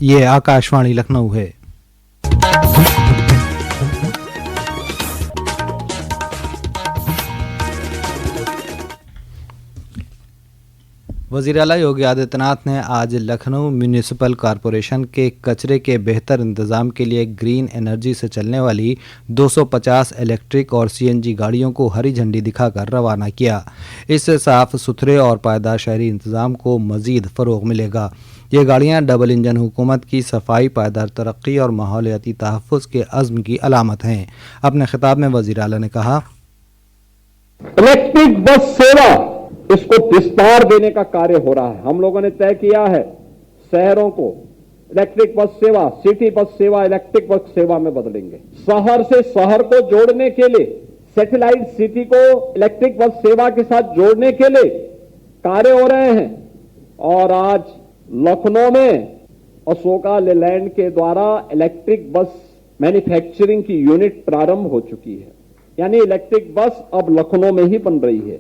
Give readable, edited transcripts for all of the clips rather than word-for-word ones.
ये आकाशवाणी लखनऊ है। वज़ीर आला योगी आदित्यनाथ ने आज लखनऊ म्यूनिसिपल कॉरपोरेशन के कचरे के बेहतर इंतज़ाम के लिए ग्रीन एनर्जी से चलने वाली 250 इलेक्ट्रिक और सीएनजी गाड़ियों को हरी झंडी दिखाकर रवाना किया। इससे साफ़ सुथरे और पायदार शहरी इंतज़ाम को मज़ीद फ़रोग़ मिलेगा। ये गाड़ियाँ डबल इंजन हुकूमत की सफाई, पायदार तरक्की और माहौलियाती तहफ़्फ़ुज़ के अज़्म की अलामत हैं। अपने खिताब में वज़ीर आला ने कहा, इलेक्ट्रिक बस सेवा इसको विस्तार देने का कार्य हो रहा है। हम लोगों ने तय किया है शहरों को इलेक्ट्रिक बस सेवा, सिटी बस सेवा इलेक्ट्रिक बस सेवा में बदलेंगे। शहर से शहर को जोड़ने के लिए, सैटेलाइट सिटी को इलेक्ट्रिक बस सेवा के साथ जोड़ने के लिए कार्य हो रहे हैं। और आज लखनऊ में अशोका लेलैंड के द्वारा इलेक्ट्रिक बस मैन्युफैक्चरिंग की यूनिट प्रारंभ हो चुकी है, यानी इलेक्ट्रिक बस अब लखनऊ में ही बन रही है।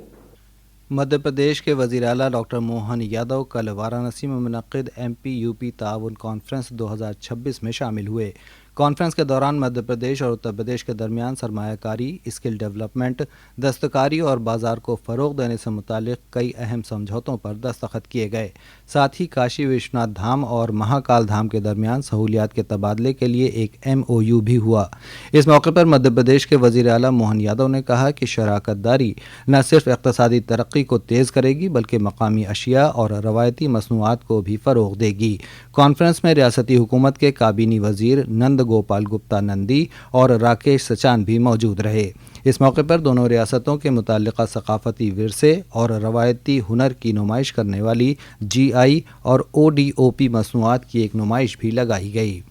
मध्य प्रदेश के वज़ीर आला डॉक्टर मोहन यादव कल वाराणसी में मुनक़्क़िद MP UP ताउन कॉन्फ्रेंस 2026 में शामिल हुए। कॉन्फ्रेंस के दौरान मध्य प्रदेश और उत्तर प्रदेश के दरमियान सरमायाकारी, स्किल डेवलपमेंट, दस्तकारी और बाज़ार को फ़रोग़ देने से मुतालिक कई अहम समझौतों पर दस्तखत किए गए। साथ ही काशी विश्वनाथ धाम और महाकाल धाम के दरमियान सहूलियात के तबादले के लिए एक MOU भी हुआ। इस मौके पर मध्य प्रदेश के वज़ीर आला मोहन यादव ने कहा कि शराकत दारी न सिर्फ इक़्तिसादी तरक्की को तेज़ करेगी बल्कि मकामी अशिया और रवायती मसनूआत को भी फ़रोग़ देगी। कॉन्फ्रेंस में रियासती हुकूमत के काबीनी वज़ीर नंद गोपाल गुप्ता नंदी और राकेश सचान भी मौजूद रहे। इस मौके पर दोनों रियासतों के मुताल्लिक़ा सकाफ़ती विरसे और रवायती हुनर की नुमाइश करने वाली GI और ODOP मसनूआत की एक नुमाइश भी लगाई गई।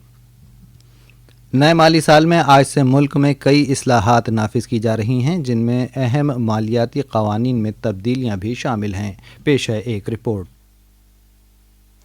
नए माली साल में आज से मुल्क में कई इस्लाहात नाफिज की जा रही हैं, जिनमें अहम मालियाती क़वानीन में तब्दीलियाँ भी शामिल हैं। पेश है एक रिपोर्ट।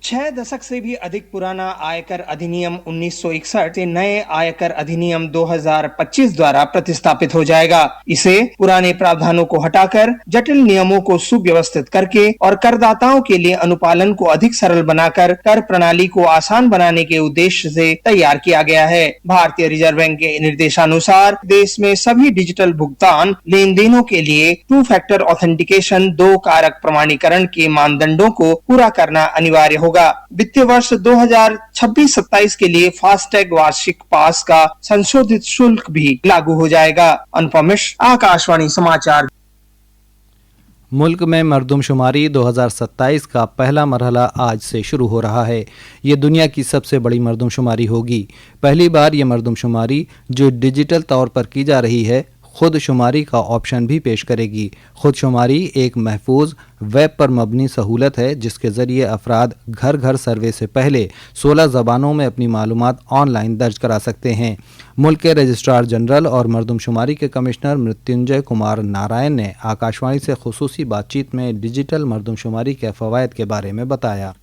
6 दशक से भी अधिक पुराना आयकर अधिनियम 1961 से नए आयकर अधिनियम 2025 द्वारा प्रतिस्थापित हो जाएगा। इसे पुराने प्रावधानों को हटाकर जटिल नियमों को सुव्यवस्थित करके और करदाताओं के लिए अनुपालन को अधिक सरल बनाकर कर प्रणाली को आसान बनाने के उद्देश्य से तैयार किया गया है। भारतीय रिजर्व बैंक के निर्देशानुसार देश में सभी डिजिटल भुगतान लेन देनों के लिए 2 फैक्टर ऑथेंटिकेशन 2 कारक प्रमाणीकरण के मानदंडों को पूरा करना अनिवार्य होगा। वित्तीय वर्ष 2026-27 के लिए फास्टैग वार्षिक पास का संशोधित शुल्क भी लागू हो जाएगा। अनुपम मिश्र, आकाशवाणी समाचार। मुल्क में मरदमशुमारी 2027 का पहला मरहला आज से शुरू हो रहा है। ये दुनिया की सबसे बड़ी मरदमशुमारी होगी। पहली बार ये मरदमशुमारी जो डिजिटल तौर पर की जा रही है खुद शुमारी का ऑप्शन भी पेश करेगी। खुद शुमारी एक महफूज वेब पर मबनी सहूलत है जिसके ज़रिए अफराद घर घर सर्वे से पहले 16 ज़बानों में अपनी मालूमात ऑनलाइन दर्ज करा सकते हैं। मुल्क के रजिस्ट्रार जनरल और मरदमशुमारी के कमिश्नर मृत्युंजय कुमार नारायण ने आकाशवाणी से खुसूसी बातचीत में डिजिटल मरदमशुमारी के फ़वाइद के बारे में बताया।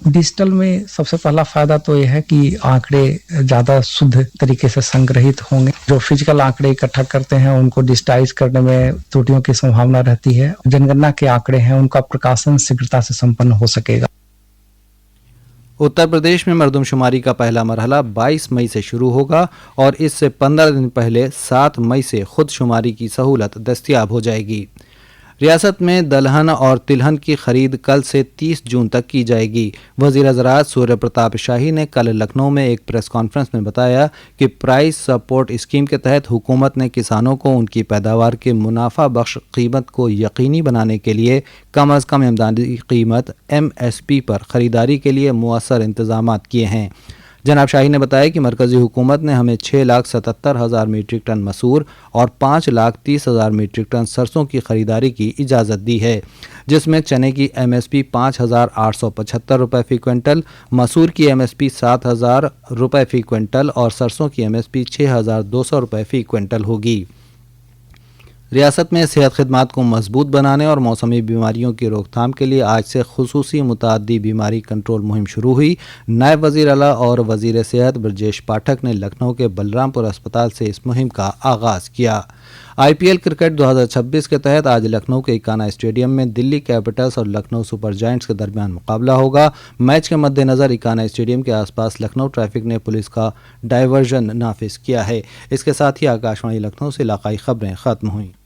डिजिटल में सबसे पहला फायदा तो यह है कि आंकड़े ज्यादा शुद्ध तरीके से संग्रहित होंगे। जो फिजिकल आंकड़े इकट्ठा करते हैं उनको डिजिटाइज करने में त्रुटियों की संभावना रहती है। जनगणना के आंकड़े हैं उनका प्रकाशन शीघ्रता से संपन्न हो सकेगा। उत्तर प्रदेश में मरदमशुमारी का पहला मरहला 22 मई से शुरू होगा और इससे 15 दिन पहले 7 मई से खुद शुमारी की सहूलत दस्तयाब हो जाएगी। रियासत में दलहन और तिलहन की खरीद कल से 30 जून तक की जाएगी। वज़ीर ज़राअत सूर्य प्रताप शाही ने कल लखनऊ में एक प्रेस कॉन्फ्रेंस में बताया कि प्राइस सपोर्ट स्कीम के तहत हुकूमत ने किसानों को उनकी पैदावार के मुनाफा बख्श कीमत को यकीनी बनाने के लिए कम अज़ कम इमदादी कीमत MSP पर ख़रीदारी के लिए मुअस्सर इंतज़ामात किए हैं। जनाब शाही ने बताया कि मरकज़ी हुकूमत ने हमें 6,77,000 मीट्रिक टन मसूर और 5,30,000 मीट्रिक टन सरसों की ख़रीदारी की इजाज़त दी है, जिसमें चने की MSP 5,875 रुपये फ़ी क्विंटल, मसूर की MSP 7,000 रुपये फ़ी क्विंटल और सरसों की MSP 6,200 रुपये फ़ी क्विंटल होगी। रियासत में सेहत खिदमात को मजबूत बनाने और मौसमी बीमारियों की रोकथाम के लिए आज से खुसूसी मुताद्दी बीमारी कंट्रोल मुहिम शुरू हुई। नायब वज़ीर आला और वज़ीर सेहत ब्रजेश पाठक ने लखनऊ के बलरामपुर अस्पताल से इस मुहिम का आगाज़ किया। IPL کرکٹ 2026 کے تحت آج لکھنؤ کے اکانا اسٹیڈیم میں دلی کیپٹلز اور لکھنؤ سپر جائنٹس کے درمیان مقابلہ ہوگا۔ میچ کے مد نظر اکانا اسٹیڈیم کے آس پاس لکھنؤ ٹریفک نے پولیس کا ڈائیورژن نافذ کیا ہے۔ اس کے ساتھ ہی آکاشوانی لکھنؤ سے علاقائی خبریں ختم ہوئیں۔